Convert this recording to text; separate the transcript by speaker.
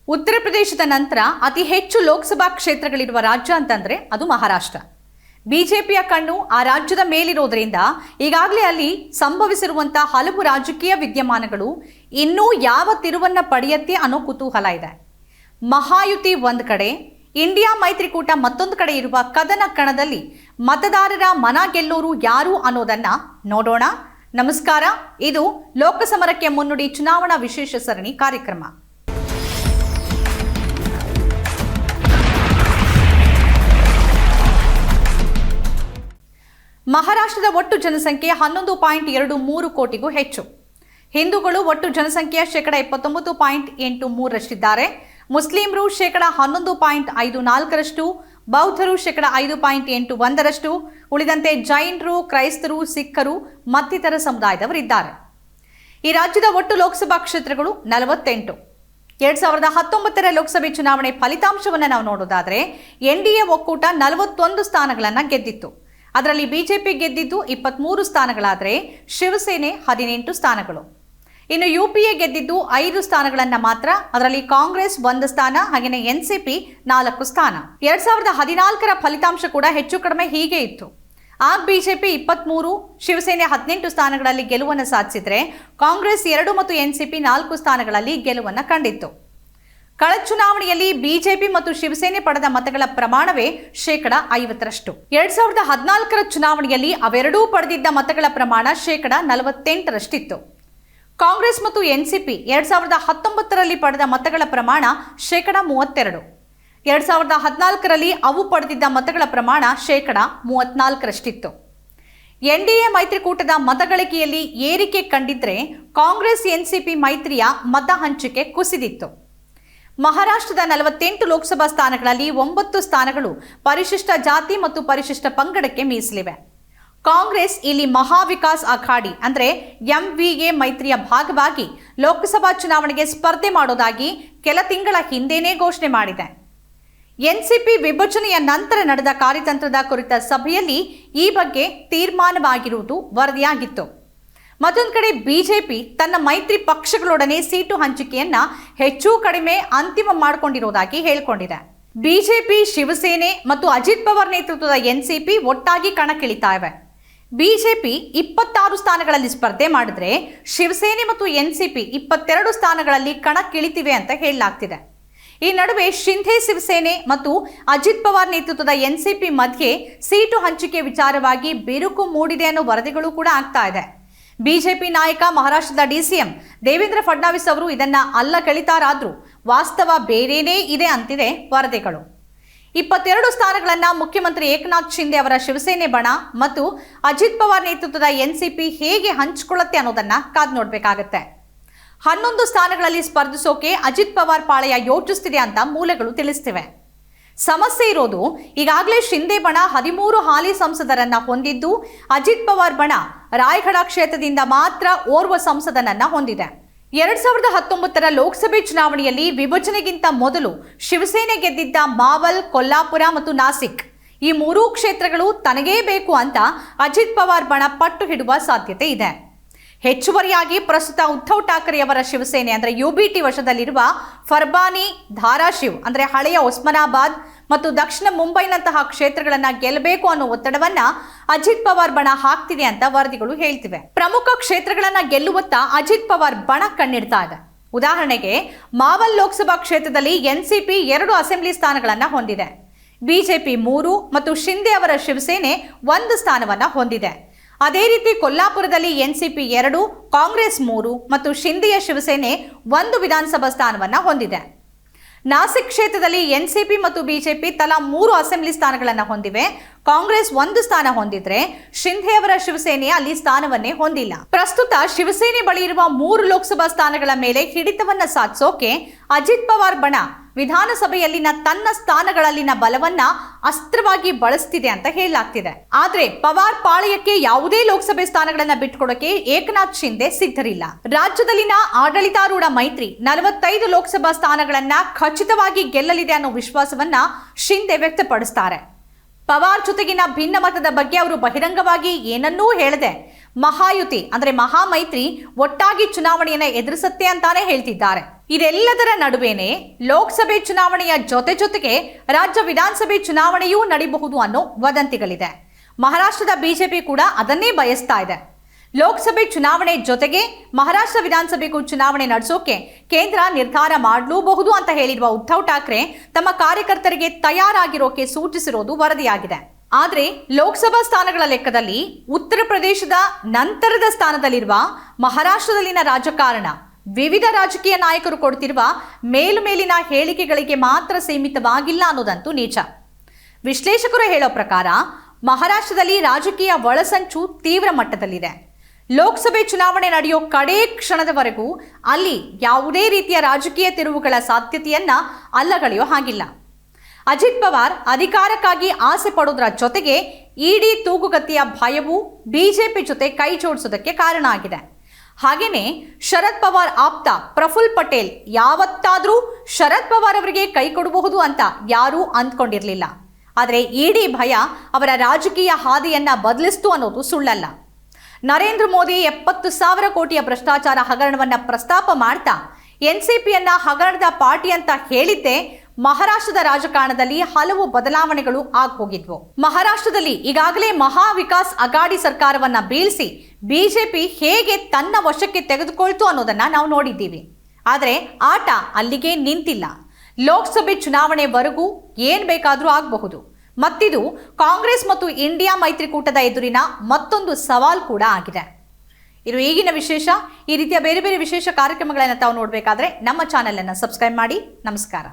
Speaker 1: ಉತ್ತರ ಪ್ರದೇಶದ ನಂತರ ಅತಿ ಹೆಚ್ಚು ಲೋಕಸಭಾ ಕ್ಷೇತ್ರಗಳಿರುವ ರಾಜ್ಯ ಅಂತಂದ್ರೆ ಅದು ಮಹಾರಾಷ್ಟ್ರ. ಬಿಜೆಪಿಯ ಕಣ್ಣು ಆ ರಾಜ್ಯದ ಮೇಲಿರೋದ್ರಿಂದ ಈಗಾಗಲೇ ಅಲ್ಲಿ ಸಂಭವಿಸಿರುವಂತಹ ಹಲವು ರಾಜಕೀಯ ವಿದ್ಯಮಾನಗಳು ಇನ್ನೂ ಯಾವ ತಿರುವನ್ನ ಪಡೆಯುತ್ತೆ ಅನ್ನೋ ಕುತೂಹಲ ಇದೆ. ಮಹಾಯುತಿ ಒಂದು ಕಡೆ, ಇಂಡಿಯಾ ಮೈತ್ರಿಕೂಟ ಮತ್ತೊಂದು ಕಡೆ ಇರುವ ಕದನ ಕಣದಲ್ಲಿ ಮತದಾರರ ಮನ ಗೆಲ್ಲೋರು ಯಾರು ಅನ್ನೋದನ್ನ ನೋಡೋಣ. ನಮಸ್ಕಾರ, ಇದು ಲೋಕಸಮರಕ್ಕೆ ಮುನ್ನುಡಿ ಚುನಾವಣಾ ವಿಶೇಷ ಸರಣಿ ಕಾರ್ಯಕ್ರಮ. ಮಹಾರಾಷ್ಟ್ರದ ಒಟ್ಟು ಜನಸಂಖ್ಯೆ 11.23 ಕೋಟಿಗೂ ಹೆಚ್ಚು. ಹಿಂದೂಗಳು ಒಟ್ಟು ಜನಸಂಖ್ಯೆಯ 29.83%ರಷ್ಟಿದ್ದಾರೆ. ಮುಸ್ಲಿಮರು 11.54%, ಬೌದ್ಧರು 5.81%, ಉಳಿದಂತೆ ಜೈನರು, ಕ್ರೈಸ್ತರು, ಸಿಖ್ಖರು ಮತ್ತಿತರ ಸಮುದಾಯದವರಿದ್ದಾರೆ. ಈ ರಾಜ್ಯದ ಒಟ್ಟು ಲೋಕಸಭಾ ಕ್ಷೇತ್ರಗಳು 48. 2019ರ ಲೋಕಸಭೆ ಚುನಾವಣೆ ಫಲಿತಾಂಶವನ್ನು ನಾವು ನೋಡೋದಾದರೆ ಎನ್ಡಿಎ ಒಕ್ಕೂಟ 41 ಸ್ಥಾನಗಳನ್ನು ಗೆದ್ದಿತ್ತು. ಅದರಲ್ಲಿ ಬಿಜೆಪಿ ಗೆದ್ದಿದ್ದು 23 ಸ್ಥಾನಗಳಾದರೆ ಶಿವಸೇನೆ 18 ಸ್ಥಾನಗಳು. ಇನ್ನು ಯುಪಿಎ ಗೆದ್ದಿದ್ದು 5 ಸ್ಥಾನಗಳನ್ನು ಮಾತ್ರ. ಅದರಲ್ಲಿ ಕಾಂಗ್ರೆಸ್ 1 ಸ್ಥಾನ, ಹಾಗೆಯೇ ಎನ್ಸಿಪಿ 4 ಸ್ಥಾನ. 2014ರ ಫಲಿತಾಂಶ ಕೂಡ ಹೆಚ್ಚು ಕಡಿಮೆ ಹೀಗೆ ಇತ್ತು. ಆಗ ಬಿಜೆಪಿ 23, ಶಿವಸೇನೆ 18 ಸ್ಥಾನಗಳಲ್ಲಿ ಗೆಲುವನ್ನು ಸಾಧಿಸಿದರೆ ಕಾಂಗ್ರೆಸ್ 2 ಮತ್ತು ಎನ್ಸಿಪಿ 4 ಸ್ಥಾನಗಳಲ್ಲಿ ಗೆಲುವನ್ನು ಕಂಡಿತ್ತು. ಕಳೆದ ಚುನಾವಣೆಯಲ್ಲಿ ಬಿಜೆಪಿ ಮತ್ತು ಶಿವಸೇನೆ ಪಡೆದ ಮತಗಳ ಪ್ರಮಾಣವೇ 50%. 2014ರ ಚುನಾವಣೆಯಲ್ಲಿ ಅವೆರಡೂ ಪಡೆದಿದ್ದ ಮತಗಳ ಪ್ರಮಾಣ 48%ರಷ್ಟಿತ್ತು. ಕಾಂಗ್ರೆಸ್ ಮತ್ತು ಎನ್ಸಿಪಿ 2019ರಲ್ಲಿ ಪಡೆದ ಮತಗಳ ಪ್ರಮಾಣ 32%. 2014ರಲ್ಲಿ ಅವು ಪಡೆದಿದ್ದ ಮತಗಳ ಪ್ರಮಾಣ 34%ರಷ್ಟಿತ್ತು. ಎನ್ಡಿಎ ಮೈತ್ರಿಕೂಟದ ಮತಗಳಿಕೆಯಲ್ಲಿ ಏರಿಕೆ ಕಂಡಿದ್ರೆ ಕಾಂಗ್ರೆಸ್ ಎನ್ಸಿಪಿ ಮೈತ್ರಿಯ ಮತ ಹಂಚಿಕೆ ಕುಸಿದಿತ್ತು. ಮಹಾರಾಷ್ಟ್ರದ 48 ಲೋಕಸಭಾ ಸ್ಥಾನಗಳಲ್ಲಿ 9 ಸ್ಥಾನಗಳು ಪರಿಶಿಷ್ಟ ಜಾತಿ ಮತ್ತು ಪರಿಶಿಷ್ಟ ಪಂಗಡಕ್ಕೆ ಮೀಸಲಿವೆ. ಕಾಂಗ್ರೆಸ್ ಇಲ್ಲಿ ಮಹಾವಿಕಾಸ್ ಅಘಾಡಿ ಅಂದ್ರೆ ಎಂವಿಎ ಮೈತ್ರಿಯ ಭಾಗವಾಗಿ ಲೋಕಸಭಾ ಚುನಾವಣೆಗೆ ಸ್ಪರ್ಧೆ ಮಾಡೋದಾಗಿ ಕೆಲ ತಿಂಗಳ ಹಿಂದೆನೇ ಘೋಷಣೆ ಮಾಡಿದೆ. ಎನ್ಸಿಪಿ ವಿಭಜನೆಯ ನಂತರ ನಡೆದ ಕಾರ್ಯತಂತ್ರದ ಕುರಿತ ಸಭೆಯಲ್ಲಿ ಈ ಬಗ್ಗೆ ತೀರ್ಮಾನವಾಗಿರುವುದು ವರದಿಯಾಗಿತ್ತು. ಮತ್ತೊಂದು ಕಡೆ ಬಿಜೆಪಿ ತನ್ನ ಮೈತ್ರಿ ಪಕ್ಷಗಳೊಡನೆ ಸೀಟು ಹಂಚಿಕೆಯನ್ನ ಹೆಚ್ಚು ಕಡಿಮೆ ಅಂತಿಮ ಮಾಡಿಕೊಂಡಿರುವುದಾಗಿ ಹೇಳಿಕೊಂಡಿದೆ. ಬಿಜೆಪಿ, ಶಿವಸೇನೆ ಮತ್ತು ಅಜಿತ್ ಪವಾರ್ ನೇತೃತ್ವದ ಎನ್ಸಿಪಿ ಒಟ್ಟಾಗಿ ಕಣಕ್ಕಿಳಿತಾ ಇವೆ. ಬಿಜೆಪಿ 26 ಸ್ಥಾನಗಳಲ್ಲಿ ಸ್ಪರ್ಧೆ ಮಾಡಿದ್ರೆ ಶಿವಸೇನೆ ಮತ್ತು ಎನ್ಸಿಪಿ 22 ಸ್ಥಾನಗಳಲ್ಲಿ ಕಣಕ್ಕಿಳಿತಿವೆ ಅಂತ ಹೇಳಲಾಗ್ತಿದೆ. ಈ ನಡುವೆ ಶಿಂಧೆ ಶಿವಸೇನೆ ಮತ್ತು ಅಜಿತ್ ಪವಾರ್ ನೇತೃತ್ವದ ಎನ್ಸಿಪಿ ಮಧ್ಯೆ ಸೀಟು ಹಂಚಿಕೆ ವಿಚಾರವಾಗಿ ಬಿರುಕು ಮೂಡಿದೆ ಅನ್ನೋ ವರದಿಗಳು ಕೂಡ ಆಗ್ತಾ ಇದೆ. ಬಿಜೆಪಿ ನಾಯಕ ಮಹಾರಾಷ್ಟ್ರದ ಡಿಸಿಎಂ ದೇವೇಂದ್ರ ಫಡ್ನವೀಸ್ ಅವರು ಇದನ್ನ ಅಲ್ಲಗಲಿತಾರಾದ್ರೂ ವಾಸ್ತವ ಬೇರೇನೇ ಇದೆ ಅಂತಿದೆ ವರದಿಗಳು. 22 ಸ್ಥಾನಗಳನ್ನ ಮುಖ್ಯಮಂತ್ರಿ ಏಕನಾಥ್ ಶಿಂದೆ ಅವರ ಶಿವಸೇನೆ ಬಣ ಮತ್ತು ಅಜಿತ್ ಪವಾರ್ ನೇತೃತ್ವದ ಎನ್ಸಿಪಿ ಹೇಗೆ ಹಂಚಿಕೊಳ್ಳುತ್ತೆ ಅನ್ನೋದನ್ನ ಕಾದು ನೋಡ್ಬೇಕಾಗತ್ತೆ. 11 ಸ್ಥಾನಗಳಲ್ಲಿ ಸ್ಪರ್ಧಿಸೋಕೆ ಅಜಿತ್ ಪವಾರ್ ಪಾಳೆಯ ಯೋಚಿಸ್ತಿದೆ ಅಂತ ಮೂಲಗಳು ತಿಳಿಸ್ತಿವೆ. ಸಮಸ್ಯೆ ಇರೋದು ಈಗಾಗಲೇ ಶಿಂದೆ ಬಣ 13 ಹಾಲಿ ಸಂಸದರನ್ನ ಹೊಂದಿದ್ದು, ಅಜಿತ್ ಪವಾರ್ ಬಣ ರಾಯಗಢ ಕ್ಷೇತ್ರದಿಂದ ಮಾತ್ರ ಓರ್ವ ಸಂಸದನನ್ನ ಹೊಂದಿದೆ. 2019ರ ಲೋಕಸಭೆ ಚುನಾವಣೆಯಲ್ಲಿ ವಿಭಜನೆಗಿಂತ ಮೊದಲು ಶಿವಸೇನೆ ಗೆದ್ದಿದ್ದ ಮಾವಲ್, ಕೊಲ್ಲಾಪುರ ಮತ್ತು ನಾಸಿಕ್ ಈ 3 ಕ್ಷೇತ್ರಗಳು ತನಗೇ ಬೇಕು ಅಂತ ಅಜಿತ್ ಪವಾರ್ ಬಣ ಪಟ್ಟು ಹಿಡುವ ಸಾಧ್ಯತೆ ಇದೆ. ಹೆಚ್ಚುವರಿಯಾಗಿ ಪ್ರಸ್ತುತ ಉದ್ಧವ್ ಠಾಕ್ರೆ ಅವರ ಶಿವಸೇನೆ ಅಂದ್ರೆ ಯುಬಿಟಿ ವಶದಲ್ಲಿರುವ ಫರ್ಬಾನಿ, ಧಾರಾಶಿವ್ ಅಂದ್ರೆ ಹಳೆಯ ಒಸ್ಮಾನಾಬಾದ್ ಮತ್ತು ದಕ್ಷಿಣ ಮುಂಬೈನಂತಹ ಕ್ಷೇತ್ರಗಳನ್ನ ಗೆಲ್ಲಬೇಕು ಅನ್ನೋ ಒತ್ತಡವನ್ನ ಅಜಿತ್ ಪವಾರ್ ಬಣ ಹಾಕ್ತಿದೆ ಅಂತ ವರದಿಗಳು ಹೇಳ್ತಿವೆ. ಪ್ರಮುಖ ಕ್ಷೇತ್ರಗಳನ್ನ ಗೆಲ್ಲುವತ್ತ ಅಜಿತ್ ಪವಾರ್ ಬಣ ಕಣ್ಣಿಡ್ತಾ ಇದೆ. ಉದಾಹರಣೆಗೆ ಮಾವಲ್ ಲೋಕಸಭಾ ಕ್ಷೇತ್ರದಲ್ಲಿ ಎನ್ಸಿಪಿ 2 ಅಸೆಂಬ್ಲಿ ಸ್ಥಾನಗಳನ್ನ ಹೊಂದಿದೆ. ಬಿಜೆಪಿ 3 ಮತ್ತು ಶಿಂದೆ ಅವರ ಶಿವಸೇನೆ 1 ಸ್ಥಾನವನ್ನ ಹೊಂದಿದೆ. ಅದೇ ರೀತಿ ಕೊಲ್ಲಾಪುರದಲ್ಲಿ ಎನ್ಸಿಪಿ 2, ಕಾಂಗ್ರೆಸ್ 3 ಮತ್ತು ಶಿಂದೆಯ ಶಿವಸೇನೆ 1 ವಿಧಾನಸಭಾ ಸ್ಥಾನವನ್ನ ಹೊಂದಿದೆ. ನಾಸಿಕ್ ಕ್ಷೇತ್ರದಲ್ಲಿ ಎನ್ಸಿಪಿ ಮತ್ತು ಬಿಜೆಪಿ ತಲಾ 3 ಅಸೆಂಬ್ಲಿ ಸ್ಥಾನಗಳನ್ನು ಹೊಂದಿವೆ. ಕಾಂಗ್ರೆಸ್ 1 ಸ್ಥಾನ ಹೊಂದಿದ್ರೆ ಶಿಂಧೆ ಅವರ ಶಿವಸೇನೆ ಅಲ್ಲಿ ಸ್ಥಾನವನ್ನೇ ಹೊಂದಿಲ್ಲ. ಪ್ರಸ್ತುತ ಶಿವಸೇನೆ ಬಳಿ ಇರುವ 3 ಲೋಕಸಭಾ ಸ್ಥಾನಗಳ ಮೇಲೆ ಹಿಡಿತವನ್ನ ಸಾಧಿಸೋಕೆ ಅಜಿತ್ ಪವಾರ್ ಬಣ ವಿಧಾನಸಭೆಯಲ್ಲಿನ ತನ್ನ ಸ್ಥಾನಗಳಲ್ಲಿನ ಬಲವನ್ನ ಅಸ್ತ್ರವಾಗಿ ಬಳಸ್ತಿದೆ ಅಂತ ಹೇಳಲಾಗ್ತಿದೆ. ಆದ್ರೆ ಪವಾರ್ ಪಾಳೆಯಕ್ಕೆ ಯಾವುದೇ ಲೋಕಸಭೆ ಸ್ಥಾನಗಳನ್ನ ಬಿಟ್ಟುಕೊಡೋಕೆ ಏಕನಾಥ್ ಶಿಂದೆ ಸಿದ್ಧರಿಲ್ಲ. ರಾಜ್ಯದಲ್ಲಿನ ಆಡಳಿತಾರೂಢ ಮೈತ್ರಿ 45 ಲೋಕಸಭಾ ಸ್ಥಾನಗಳನ್ನ ಖಚಿತವಾಗಿ ಗೆಲ್ಲಲಿದೆ ಅನ್ನೋ ವಿಶ್ವಾಸವನ್ನ ಶಿಂದೆ ವ್ಯಕ್ತಪಡಿಸ್ತಾರೆ. ಪವಾರ್ ಜೊತೆಗಿನ ಭಿನ್ನಮತದ ಬಗ್ಗೆ ಅವರು ಬಹಿರಂಗವಾಗಿ ಏನನ್ನೂ ಹೇಳದೆ ಮಹಾಯುತಿ ಅಂದ್ರೆ ಮಹಾಮೈತ್ರಿ ಒಟ್ಟಾಗಿ ಚುನಾವಣೆಯನ್ನ ಎದುರಿಸುತ್ತೆ ಅಂತಾನೆ ಹೇಳ್ತಿದ್ದಾರೆ. ಇದೆಲ್ಲದರ ನಡುವೆನೆ ಲೋಕಸಭೆ ಚುನಾವಣೆಯ ಜೊತೆಗೆ ರಾಜ್ಯ ವಿಧಾನಸಭೆ ಚುನಾವಣೆಯೂ ನಡೀಬಹುದು ಅನ್ನೋ ವದಂತಿಗಳಿದೆ. ಮಹಾರಾಷ್ಟ್ರದ ಬಿಜೆಪಿ ಕೂಡ ಅದನ್ನೇ ಬಯಸ್ತಾ ಇದೆ. ಲೋಕಸಭೆ ಚುನಾವಣೆ ಜೊತೆಗೆ ಮಹಾರಾಷ್ಟ್ರ ವಿಧಾನಸಭೆಗೂ ಚುನಾವಣೆ ನಡೆಸೋಕೆ ಕೇಂದ್ರ ನಿರ್ಧಾರ ಮಾಡಲೂಬಹುದು ಅಂತ ಹೇಳಿರುವ ಉದ್ಧವ್ ಠಾಕ್ರೆ ತಮ್ಮ ಕಾರ್ಯಕರ್ತರಿಗೆ ತಯಾರಾಗಿರೋಕೆ ಸೂಚಿಸಿರೋದು ವರದಿಯಾಗಿದೆ. ಆದರೆ ಲೋಕಸಭಾ ಸ್ಥಾನಗಳ ಲೆಕ್ಕದಲ್ಲಿ ಉತ್ತರ ಪ್ರದೇಶದ ನಂತರದ ಸ್ಥಾನದಲ್ಲಿರುವ ಮಹಾರಾಷ್ಟ್ರದಲ್ಲಿನ ರಾಜಕಾರಣ ವಿವಿಧ ರಾಜಕೀಯ ನಾಯಕರು ಕೊಡ್ತಿರುವ ಮೇಲಿನ ಹೇಳಿಕೆಗಳಿಗೆ ಮಾತ್ರ ಸೀಮಿತವಾಗಿಲ್ಲ ಅನ್ನೋದಂತೂ ನಿಜ. ವಿಶ್ಲೇಷಕರು ಹೇಳೋ ಪ್ರಕಾರ ಮಹಾರಾಷ್ಟ್ರದಲ್ಲಿ ರಾಜಕೀಯ ಒಳಸಂಚು ತೀವ್ರ ಮಟ್ಟದಲ್ಲಿದೆ. ಲೋಕಸಭೆ ಚುನಾವಣೆ ನಡೆಯೋ ಕಡೇ ಕ್ಷಣದವರೆಗೂ ಅಲ್ಲಿ ಯಾವುದೇ ರೀತಿಯ ರಾಜಕೀಯ ತಿರುವುಗಳ ಸಾಧ್ಯತೆಯನ್ನ ಅಲ್ಲಗಳೆಯೋ ಹಾಗಿಲ್ಲ. ಅಜಿತ್ ಪವಾರ್ ಅಧಿಕಾರಕ್ಕಾಗಿ ಆಸೆ ಪಡೋದ್ರ ಜೊತೆಗೆ ಇಡಿ ತೂಗುಗತಿಯ ಭಯವು ಬಿಜೆಪಿ ಜೊತೆ ಕೈ ಜೋಡಿಸೋದಕ್ಕೆ ಕಾರಣ ಆಗಿದೆ. ಹಾಗೇನೆ ಶರದ್ ಪವಾರ್ ಆಪ್ತ ಪ್ರಫುಲ್ ಪಟೇಲ್ ಯಾವತ್ತಾದ್ರೂ ಶರದ್ ಪವಾರ್ ಅವರಿಗೆ ಕೈ ಕೊಡಬಹುದು ಅಂತ ಯಾರೂ ಅಂದ್ಕೊಂಡಿರಲಿಲ್ಲ. ಆದರೆ ಇಡಿ ಭಯ ಅವರ ರಾಜಕೀಯ ಹಾದಿಯನ್ನ ಬದಲಿಸ್ತು ಅನ್ನೋದು ಸುಳ್ಳಲ್ಲ. ನರೇಂದ್ರ ಮೋದಿ 70,000 ಕೋಟಿಯ ಭ್ರಷ್ಟಾಚಾರ ಹಗರಣವನ್ನ ಪ್ರಸ್ತಾಪ ಮಾಡ್ತಾ ಎನ್ಸಿಪಿಯನ್ನ ಹಗರಣದ ಪಾರ್ಟಿ ಅಂತ ಹೇಳಿದ್ದೆ ಮಹಾರಾಷ್ಟ್ರದ ರಾಜಕಾರಣದಲ್ಲಿ ಹಲವು ಬದಲಾವಣೆಗಳು ಹೋಗಿದ್ವು. ಮಹಾರಾಷ್ಟ್ರದಲ್ಲಿ ಈಗಾಗಲೇ ಮಹಾ ವಿಕಾಸ್ ಅಗಾಡಿ ಸರ್ಕಾರವನ್ನ ಬೀಳಿಸಿ ಬಿಜೆಪಿ ಹೇಗೆ ತನ್ನ ವಶಕ್ಕೆ ತೆಗೆದುಕೊಳ್ತು ಅನ್ನೋದನ್ನ ನಾವು ನೋಡಿದ್ದೀವಿ. ಆದರೆ ಆಟ ಅಲ್ಲಿಗೆ ನಿಂತಿಲ್ಲ. ಲೋಕಸಭೆ ಚುನಾವಣೆವರೆಗೂ ಏನ್ ಬೇಕಾದ್ರೂ ಆಗಬಹುದು. ಮತ್ತಿದು ಕಾಂಗ್ರೆಸ್ ಮತ್ತು ಇಂಡಿಯಾ ಮೈತ್ರಿಕೂಟದ ಎದುರಿನ ಮತ್ತೊಂದು ಸವಾಲ್ ಕೂಡ ಆಗಿದೆ. ಇದು ಈಗಿನ ವಿಶೇಷ. ಈ ರೀತಿಯ ಬೇರೆ ಬೇರೆ ವಿಶೇಷ ಕಾರ್ಯಕ್ರಮಗಳನ್ನು ತಾವು ನೋಡಬೇಕಾದ್ರೆ ನಮ್ಮ ಚಾನೆಲ್ ಅನ್ನು ಸಬ್ಸ್ಕ್ರೈಬ್ ಮಾಡಿ. ನಮಸ್ಕಾರ.